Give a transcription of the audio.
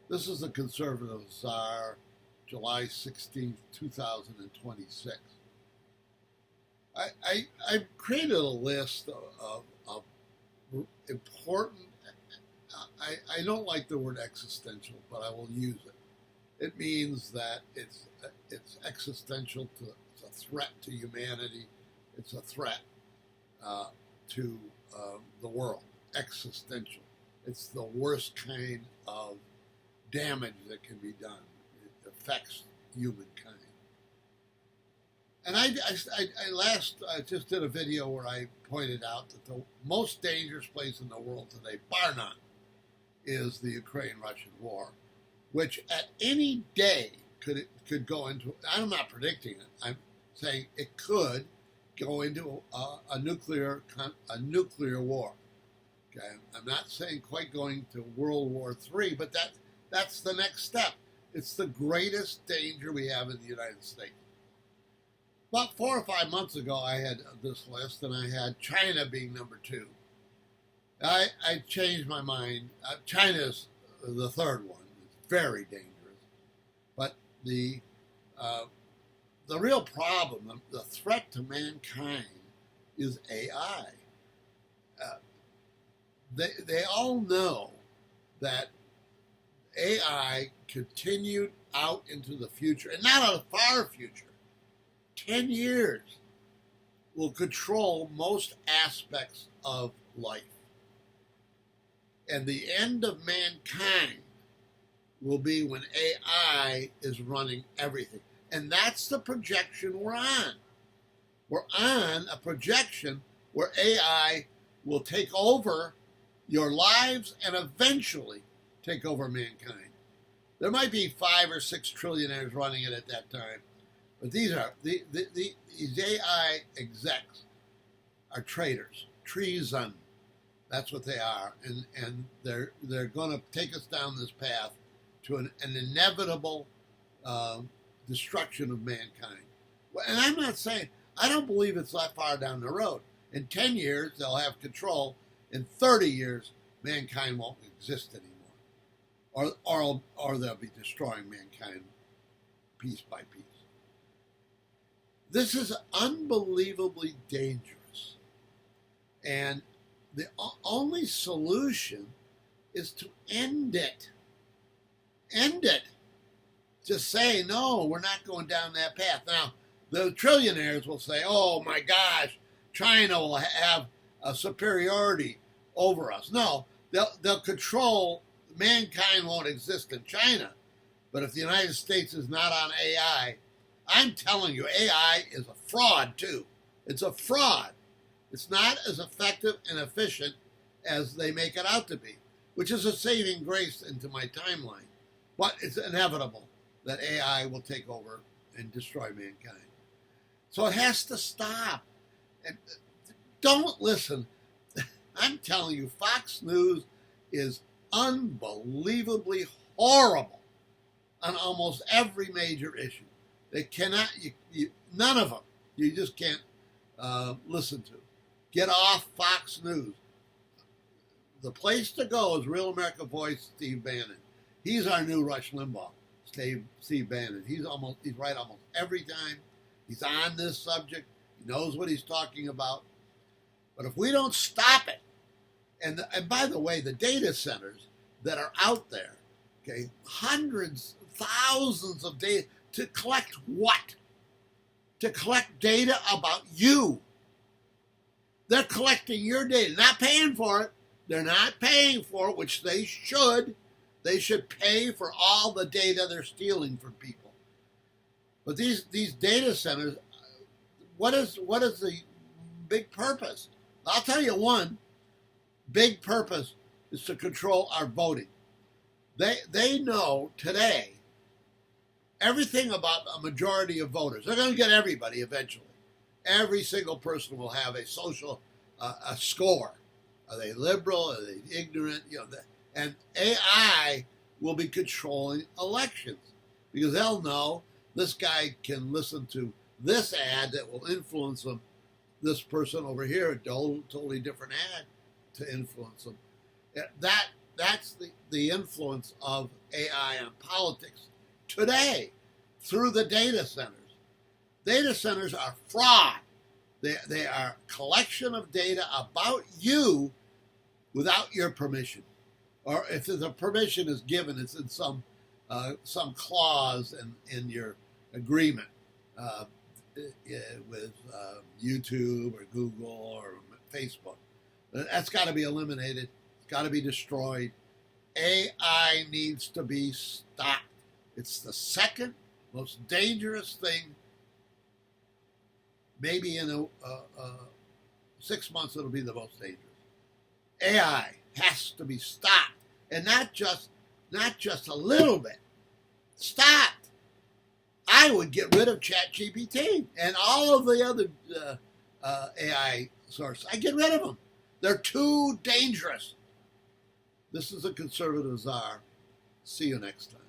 This is the Conservative Czar, July 16th, 2026. I've created a list of important, I don't like the word existential, but I will use it. It means that it's existential to, it's a threat to humanity. It's a threat to the world. Existential. It's the worst kind of damage that can be done. It affects humankind. And I just did a video where I pointed out that the most dangerous place in the world today, bar none, is the Ukraine-Russian war, which at any day could go into. I'm not predicting it. I'm saying it could go into a nuclear war. Okay, I'm not saying quite going to World War III, but that's the next step. It's the greatest danger we have in the United States. About 4 or 5 months ago, I had this list, and I had China being number 2. I changed my mind. China's the third one. It's very dangerous. But the real problem, the threat to mankind, is AI. They all know that AI continued out into the future, and not a far future, 10 years, will control most aspects of life. And the end of mankind will be when AI is running everything. And that's the projection we're on. We're on a projection where AI will take over your lives and eventually take over mankind. There might be 5 or 6 trillionaires running it at that time, but these AI execs are traitors, treason. That's what they are, and they're going to take us down this path to an inevitable destruction of mankind. And I'm not saying, I don't believe it's that far down the road. In 10 years, they'll have control. In 30 years, mankind won't exist anymore. Or they'll be destroying mankind piece by piece. This is unbelievably dangerous. And the only solution is to end it. End it. Just say, no, we're not going down that path. Now, the trillionaires will say, oh my gosh, China will have a superiority over us. No, they'll control, mankind won't exist in China. But if the United States is not on AI, I'm telling you, AI is a fraud too. It's a fraud. It's not as effective and efficient as they make it out to be, which is a saving grace into my timeline. But it's inevitable that AI will take over and destroy mankind. So it has to stop. And don't listen. I'm telling you, Fox News is unbelievably horrible on almost every major issue. They cannot, none of them, you just can't listen to. Get off Fox News. The place to go is Real America Voice, Steve Bannon. He's our new Rush Limbaugh, Steve Bannon. He's right almost every time. He's on this subject. He knows what he's talking about. But if we don't stop it, and by the way, the data centers that are out there, okay, hundreds, thousands of data, to collect what? To collect data about you. They're collecting your data, not paying for it. They're not paying for it, which they should. They should pay for all the data they're stealing from people. But these data centers, what is the big purpose? I'll tell you one big purpose is to control our voting. They know today everything about a majority of voters. They're going to get everybody eventually. Every single person will have a social a score. Are they liberal? Are they ignorant? And AI will be controlling elections because they'll know this guy can listen to this ad that will influence them. This person over here, a totally different ad to influence them. that's the influence of AI on politics today through the data centers. Data centers are fraud. They are a collection of data about you without your permission. Or if the permission is given, it's in some clause in your agreement with YouTube or Google or Facebook. That's got to be eliminated. It's got to be destroyed. AI needs to be stopped. It's the second most dangerous thing. Maybe in 6 months it'll be the most dangerous. AI has to be stopped, and not just a little bit. Stopped. I would get rid of ChatGPT and all of the other AI sources. I get rid of them. They're too dangerous. This is a Conservative Czar. See you next time.